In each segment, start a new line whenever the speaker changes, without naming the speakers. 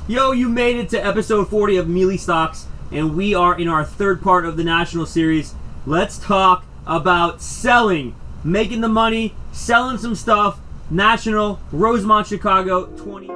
Yo, you made it to episode 40 of Meelypops, and we are in our third part of the National Series. Let's talk about selling, making the money, selling some stuff. National, Rosemont, Chicago, 20.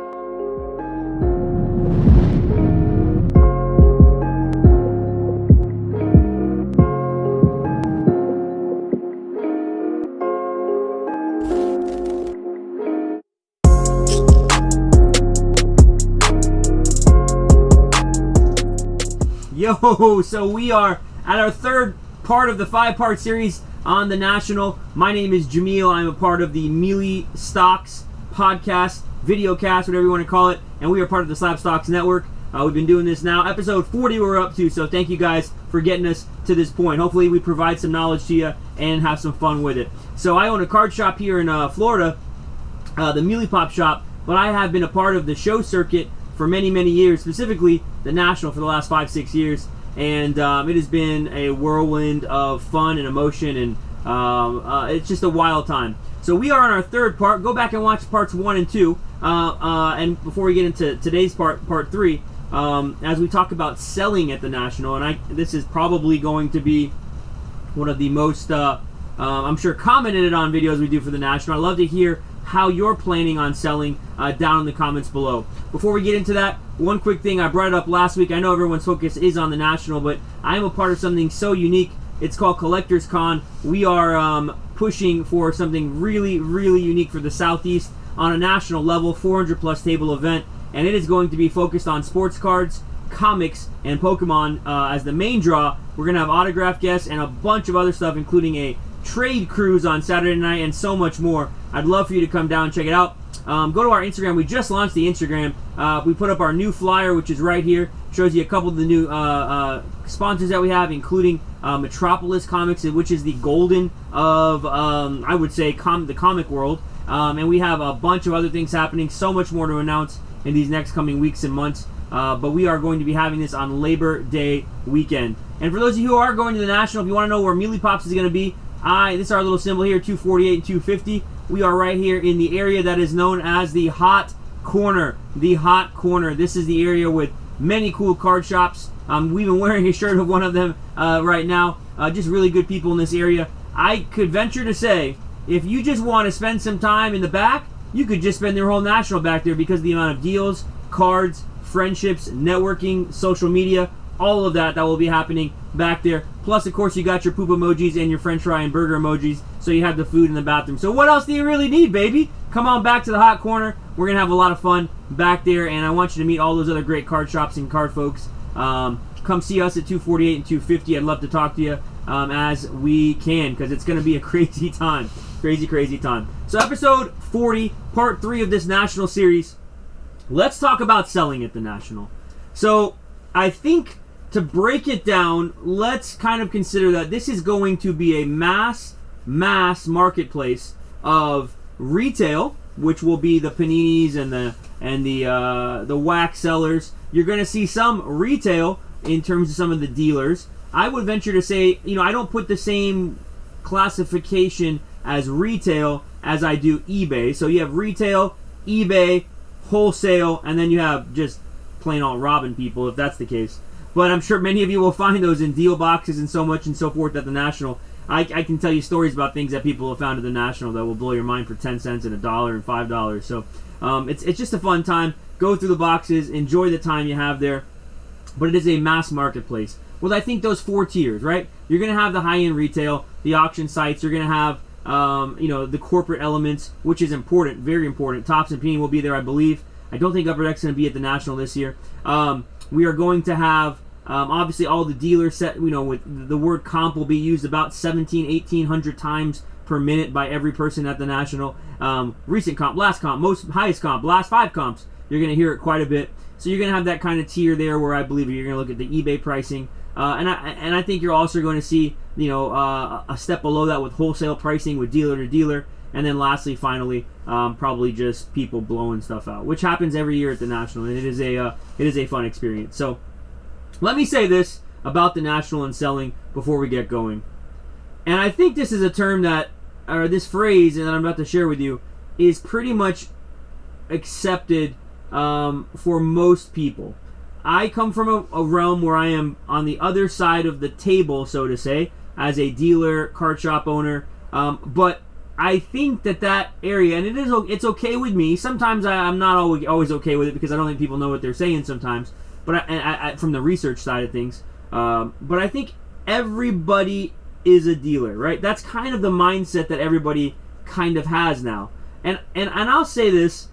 Yo, so we are at our third part of the 5-part series on the National. My name is Jameel. I'm a part of the Meelypops podcast, videocast, whatever you want to call it, and we are part of the SlabStox Network. We've been doing this now. Episode 40 we're up to, so thank you guys for getting us to this point. Hopefully we provide some knowledge to you and have some fun with it. So I own a card shop here in Florida, the Meelypops Shop, but I have been a part of the show circuit for many, many years, specifically the National for the last 5-6 years, and it has been a whirlwind of fun and emotion, and it's just a wild time. So we are on our third part. Go back and watch parts 1 and 2, and before we get into today's part 3, as we talk about selling at the National, and this is probably going to be one of the most, I'm sure, commented on videos we do for the National. I'd love to hear how you're planning on selling down in the comments below. Before we get into that, one quick thing. I brought it up last week. I know everyone's focus is on the National, but I am a part of something so unique. It's called Collectors Con. We are pushing for something really, really unique for the Southeast on a national level, 400 plus table event, and it is going to be focused on sports cards, comics, and Pokemon as the main draw. We're going to have autograph guests and a bunch of other stuff, including a trade cruise on Saturday night and so much more. I'd love for you to come down and check it out. Go to our Instagram. We just launched the Instagram. We put up our new flyer, which is right here. Shows you a couple of the new sponsors that we have, including Metropolis Comics, which is the golden of, I would say, the comic world. And we have a bunch of other things happening. So much more to announce in these next coming weeks and months. But we are going to be having this on Labor Day weekend. And for those of you who are going to the National, if you want to know where Meelypops is going to be, this is our little symbol here, 248 and 250. We are right here in the area that is known as the Hot Corner. The Hot Corner. This is the area with many cool card shops. We've been wearing a shirt of one of them right now. Just really good people in this area. I could venture to say, if you just want to spend some time in the back, you could just spend your whole National back there because of the amount of deals, cards, friendships, networking, social media, all of that will be happening back there. Plus, of course, you got your poop emojis and your french fry and burger emojis, so you have the food in the bathroom. So what else do you really need, baby? Come on back to the Hot Corner. We're going to have a lot of fun back there, and I want you to meet all those other great card shops and card folks. Come see us at 248 and 250. I'd love to talk to you as we can, because it's going to be a crazy time. Crazy, crazy time. So episode 40, part 3 of this National Series. Let's talk about selling at the National. So I think, to break it down, let's kind of consider that this is going to be a mass marketplace of retail, which will be the paninis and the wax sellers. You're going to see some retail in terms of some of the dealers. I would venture to say, I don't put the same classification as retail as I do eBay. So you have retail, eBay, wholesale, and then you have just plain old robbing people, if that's the case. But I'm sure many of you will find those in deal boxes and so much and so forth at the National. I can tell you stories about things that people have found at the National that will blow your mind for 10 cents and $1 and $5. So it's just a fun time. Go through the boxes, enjoy the time you have there. But it is a mass marketplace. Well, I think those 4 tiers, right? You're going to have the high-end retail, the auction sites. You're going to have the corporate elements, which is important, very important. Topps and Panini will be there, I believe. I don't think Upper Deck's going to be at the National this year. We are going to have obviously all the dealers set, with the word comp will be used about 1,800 times per minute by every person at the National. Recent comp, last comp, highest comp, last 5 comps. You're going to hear it quite a bit. So you're going to have that kind of tier there where I believe you're going to look at the eBay pricing. And I think you're also going to see, a step below that with wholesale pricing with dealer to dealer. And then lastly, finally, probably just people blowing stuff out, which happens every year at the National, and it is a fun experience. So let me say this about the National and selling before we get going. And I think this is a term that, or this phrase that I'm about to share with you, is pretty much accepted for most people. I come from a realm where I am on the other side of the table, so to say, as a dealer, card shop owner. But I think that area, and it's okay with me. Sometimes I'm not always okay with it because I don't think people know what they're saying sometimes. But I from the research side of things, but I think everybody is a dealer, right? That's kind of the mindset that everybody kind of has now. And I'll say this.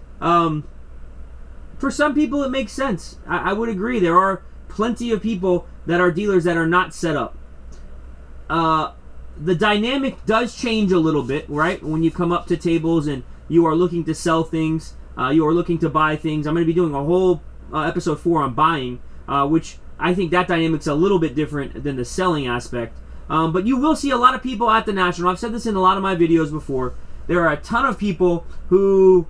For some people, it makes sense. I would agree. There are plenty of people that are dealers that are not set up. The dynamic does change a little bit, right? When you come up to tables and you are looking to sell things, you are looking to buy things. I'm going to be doing a whole episode 4 on buying, which I think that dynamic's a little bit different than the selling aspect. But you will see a lot of people at the National. I've said this in a lot of my videos before. There are a ton of people who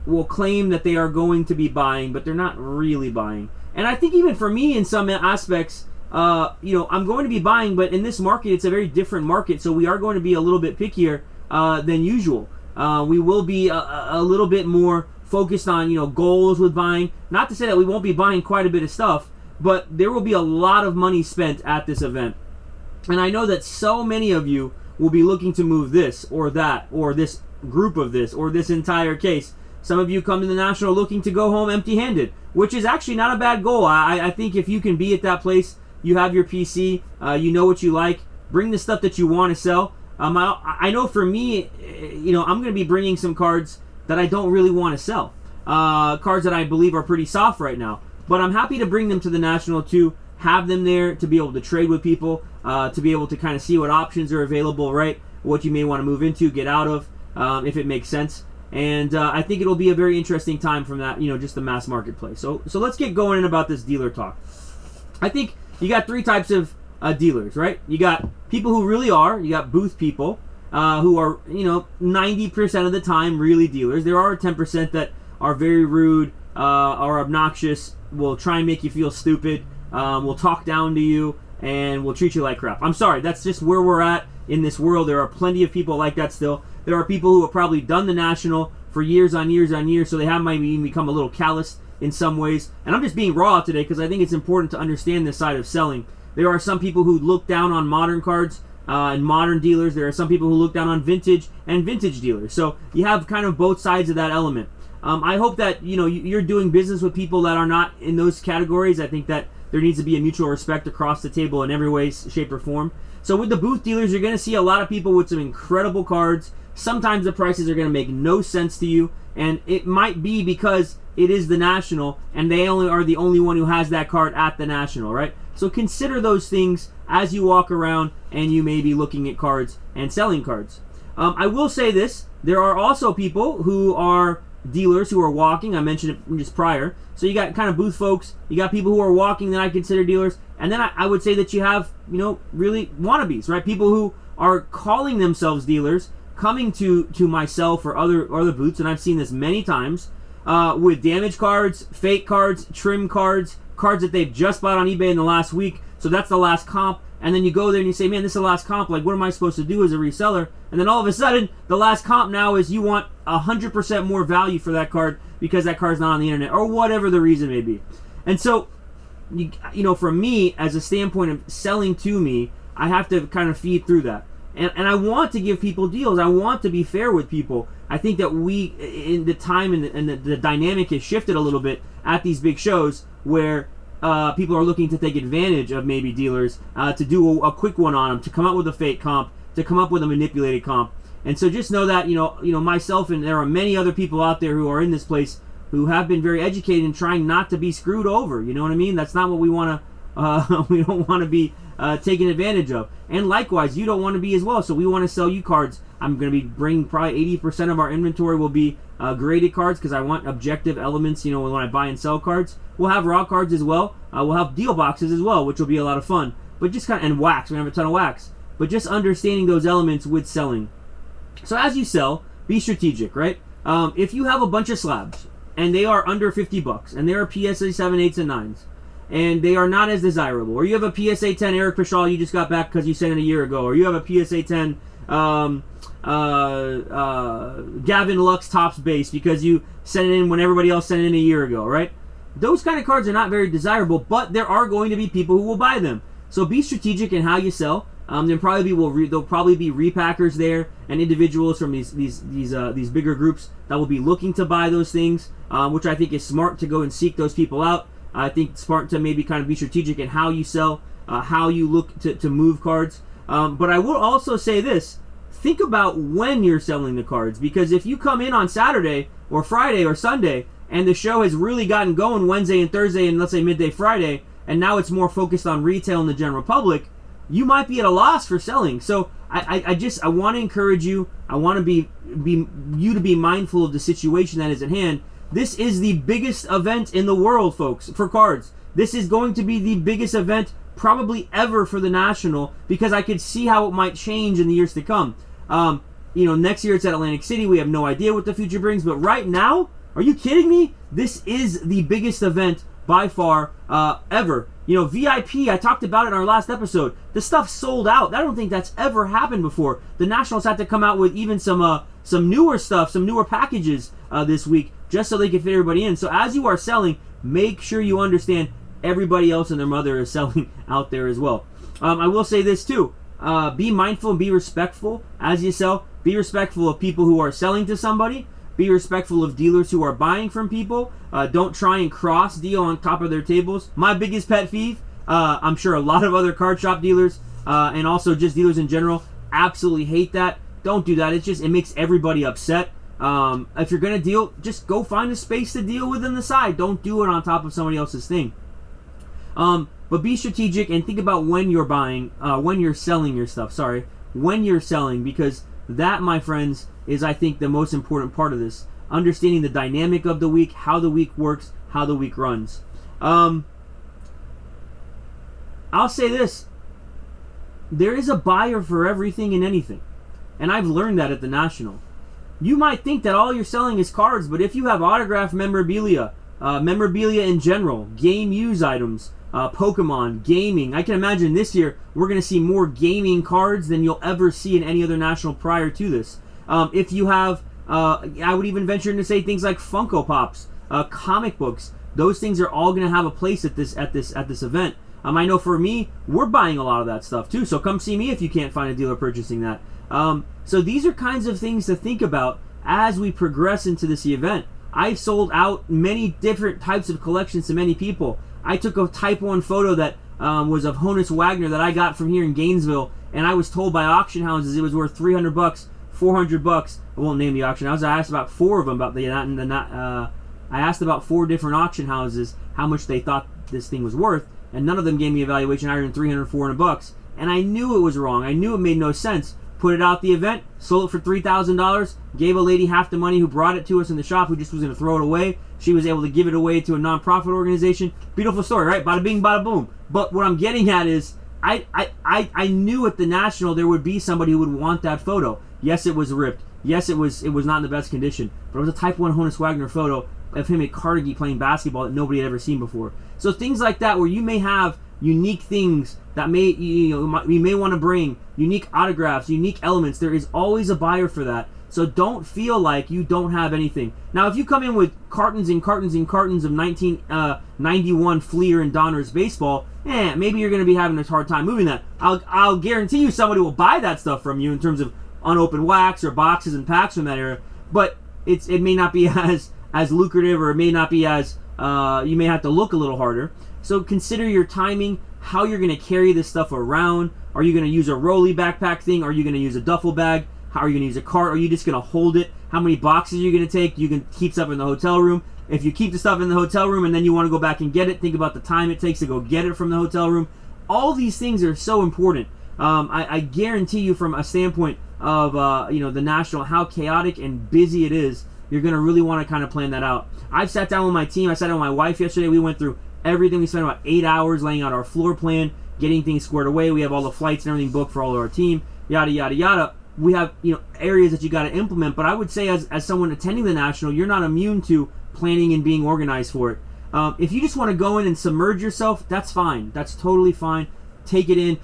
will claim that they are going to be buying, but they're not really buying. And I think even for me, in some aspects, I'm going to be buying, but in this market, it's a very different market, so we are going to be a little bit pickier than usual. We will be a little bit more focused on, goals with buying. Not to say that we won't be buying quite a bit of stuff, but there will be a lot of money spent at this event. And I know that so many of you will be looking to move this or that, or this group of this, or this entire case. Some of you come to the National looking to go home empty-handed, which is actually not a bad goal. I think if you can be at that place, you have your PC, you know what you like, bring the stuff that you want to sell. I know for me, I'm going to be bringing some cards that I don't really want to sell. Cards that I believe are pretty soft right now. But I'm happy to bring them to the National to have them there, to be able to trade with people, to be able to kind of see what options are available, right? What you may want to move into, get out of, if it makes sense. And I think it'll be a very interesting time from that, just the mass marketplace. So let's get going in about this dealer talk. I think you got 3 types of dealers, right? You got people who really are. You got booth people who are, 90% of the time really dealers. There are 10% that are very rude, are obnoxious, will try and make you feel stupid, will talk down to you, and will treat you like crap. I'm sorry, that's just where we're at in this world. There are plenty of people like that still. There are people who have probably done the National for years on years on years, so they have maybe even become a little callous in some ways. And I'm just being raw today because I think it's important to understand this side of selling. There are some people who look down on modern cards and modern dealers. There are some people who look down on vintage and vintage dealers. So you have kind of both sides of that element. I hope that you're doing business with people that are not in those categories. I think that there needs to be a mutual respect across the table in every way, shape, or form. So with the booth dealers, you're going to see a lot of people with some incredible cards. Sometimes the prices are going to make no sense to you, and it might be because it is the National, and they are the only one who has that card at the National, right? So consider those things as you walk around, and you may be looking at cards and selling cards. I will say this: there are also people who are dealers who are walking. I mentioned it just prior. So you got kind of booth folks, you got people who are walking that I consider dealers, and then I would say that you have, really wannabes, right? People who are calling themselves dealers, coming to myself or other booths, and I've seen this many times, with damaged cards, fake cards, trim cards, cards that they've just bought on eBay in the last week, so that's the last comp, and then you go there and you say, man, this is the last comp, like what am I supposed to do as a reseller? And then all of a sudden, the last comp now is you want 100% more value for that card because that card's not on the internet, or whatever the reason may be. And so, for me, as a standpoint of selling to me, I have to kind of feed through that. And I want to give people deals. I want to be fair with people. I think that we, in the time and the dynamic has shifted a little bit at these big shows where people are looking to take advantage of maybe dealers to do a quick one on them, to come up with a fake comp, to come up with a manipulated comp. And so just know that, myself and there are many other people out there who are in this place who have been very educated in trying not to be screwed over. You know what I mean? That's not what we want to, we don't want to be taken advantage of. And likewise, you don't want to be as well. So we want to sell you cards. I'm going to be bringing probably 80% of our inventory will be graded cards because I want objective elements, when I buy and sell cards. We'll have raw cards as well. We'll have deal boxes as well, which will be a lot of fun. But just and wax. We have a ton of wax. But just understanding those elements with selling. So as you sell, be strategic, right? If you have a bunch of slabs and they are under $50 and they are PSA 7, 8s, and 9s, and they are not as desirable. Or you have a PSA 10 Eric Pashaw you just got back because you sent it a year ago. Or you have a PSA 10 Gavin Lux Topps base because you sent it in when everybody else sent it in a year ago, right? Those kind of cards are not very desirable, but there are going to be people who will buy them. So be strategic in how you sell. There'll probably be repackers there and individuals from these bigger groups that will be looking to buy those things, which I think is smart to go and seek those people out. I think it's smart to maybe kind of be strategic in how you sell, how you look to move cards. But I will also say this. Think about when you're selling the cards, because if you come in on Saturday or Friday or Sunday and the show has really gotten going Wednesday and Thursday and let's say midday Friday, and now it's more focused on retail and the general public, you might be at a loss for selling. So I want to encourage you. I want to be you to be mindful of the situation that is at hand. This is the biggest event in the world, folks, for cards. This is going to be the biggest event probably ever for the National, because I could see how it might change in the years to come. Next year it's at Atlantic City. We have no idea what the future brings, but right now, are you kidding me? This is the biggest event by far ever. VIP, I talked about it in our last episode. The stuff sold out. I don't think that's ever happened before. The Nationals had to come out with even some newer stuff, some newer packages this week, just so they could fit everybody in. So as you are selling, make sure you understand everybody else and their mother is selling out there as well. I will say this too. Be mindful and be respectful as you sell. Be respectful of people who are selling to somebody. Be respectful of dealers who are buying from people. Don't try and cross deal on top of their tables. My biggest pet peeve, I'm sure a lot of other card shop dealers and also just dealers in general absolutely hate that. Don't do that. It makes everybody upset. If you're going to deal, just go find a space to deal with on the side. Don't do it on top of somebody else's thing. But be strategic and think about when you're buying, when you're selling your stuff. When you're selling, because that, my friends, is I think the most important part of this. Understanding the dynamic of the week, how the week works, how the week runs. I'll say this. There is a buyer for everything and anything. And I've learned that at the National. You might think that all you're selling is cards, but if you have autographed memorabilia, memorabilia in general, game use items, Pokemon, gaming. I can imagine this year we're going to see more gaming cards than you'll ever see in any other National prior to this. If you have, I would even venture to say things like Funko Pops, comic books. Those things are all going to have a place at this event. I know for me, we're buying a lot of that stuff too. So come see me if you can't find a dealer purchasing that. So these are kinds of things to think about as we progress into this event. I've sold out many different types of collections to many people. I took a Type 1 photo that was of Honus Wagner that I got from here in Gainesville, and I was told by auction houses it was worth $300, $400. I won't name the auction house. I asked about four of them about I asked about four different auction houses how much they thought this thing was worth, and none of them gave me a valuation higher than $300, $400. And I knew it was wrong. I knew it made no sense. Put it out the event, sold it for $3,000, gave a lady half the money who brought it to us in the shop who just was going to throw it away. She was able to give it away to a nonprofit organization. Beautiful story, right? Bada bing, bada boom. But what I'm getting at is I knew at the National there would be somebody who would want that photo. Yes, it was ripped. Yes, it was not in the best condition. But it was a Type 1 Honus Wagner photo of him at Carnegie playing basketball that nobody had ever seen before. So things like that where you may have unique things that you may want to bring, unique autographs, unique elements. There is always a buyer for that. So don't feel like you don't have anything. Now, if you come in with cartons and cartons and cartons of 1991 Fleer and Donruss baseball, maybe you're going to be having a hard time moving that. I'll guarantee you somebody will buy that stuff from you in terms of unopened wax or boxes and packs from that era. But it may not be as lucrative, or it may not be as you may have to look a little harder. So consider your timing, how you're going to carry this stuff around. Are you going to use a rolly backpack thing? Are you going to use a duffel bag? How are you going to use a cart? Are you just going to hold it? How many boxes are you going to take? You can keep stuff in the hotel room. If you keep the stuff in the hotel room and then you want to go back and get it, think about the time it takes to go get it from the hotel room. All these things are so important. I guarantee you from a standpoint of the National, how chaotic and busy it is, you're going to really want to kind of plan that out. I've sat down with my team. I sat down with my wife yesterday. We went through everything. We spent about 8 hours laying out our floor plan, getting things squared away. We have all the flights and everything booked for all of our team, yada, yada, yada. We have areas that you got to implement, but I would say as someone attending the National, you're not immune to planning and being organized for it. If you just want to go in and submerge yourself, that's fine. That's totally fine. Take it in.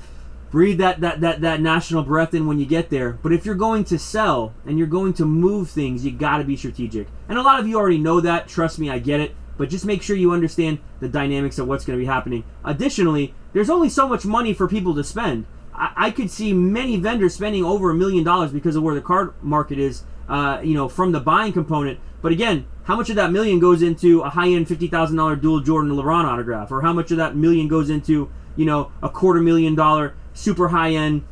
Breathe that national breath in when you get there. But if you're going to sell and you're going to move things, you got to be strategic. And a lot of you already know that. Trust me, I get it. But just make sure you understand the dynamics of what's going to be happening. Additionally, there's only so much money for people to spend. I could see many vendors spending over $1 million because of where the card market is, from the buying component. But again, how much of that million goes into a high-end $50,000 dual Jordan LeBron autograph? Or how much of that million goes into, a $250,000 super high-end,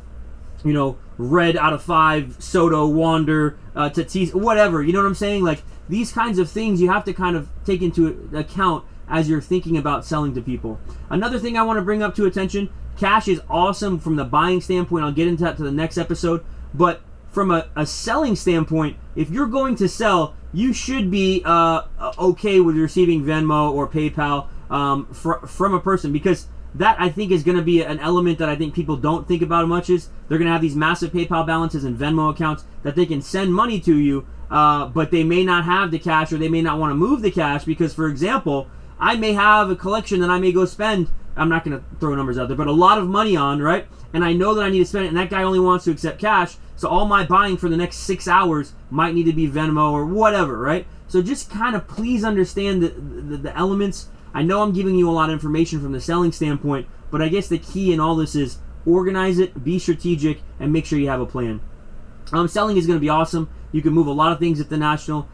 red out of 5 Soto Wander Tatis, whatever. You know what I'm saying? Like, these kinds of things you have to kind of take into account as you're thinking about selling to people. Another thing I want to bring up to attention, cash is awesome from the buying standpoint. I'll get into that to the next episode. But from a selling standpoint, if you're going to sell, you should be okay with receiving Venmo or PayPal from a person, because that, I think, is going to be an element that I think people don't think about much. Is they're going to have these massive PayPal balances and Venmo accounts that they can send money to you, but they may not have the cash, or they may not want to move the cash because, for example, I may have a collection that I may go spend, I'm not going to throw numbers out there, but a lot of money on, right? And I know that I need to spend it, and that guy only wants to accept cash, so all my buying for the next 6 hours might need to be Venmo or whatever, right? So just kind of please understand the elements. I know I'm giving you a lot of information from the selling standpoint, but I guess the key in all this is organize it, be strategic, and make sure you have a plan. Selling is going to be awesome. You can move a lot of things at the National.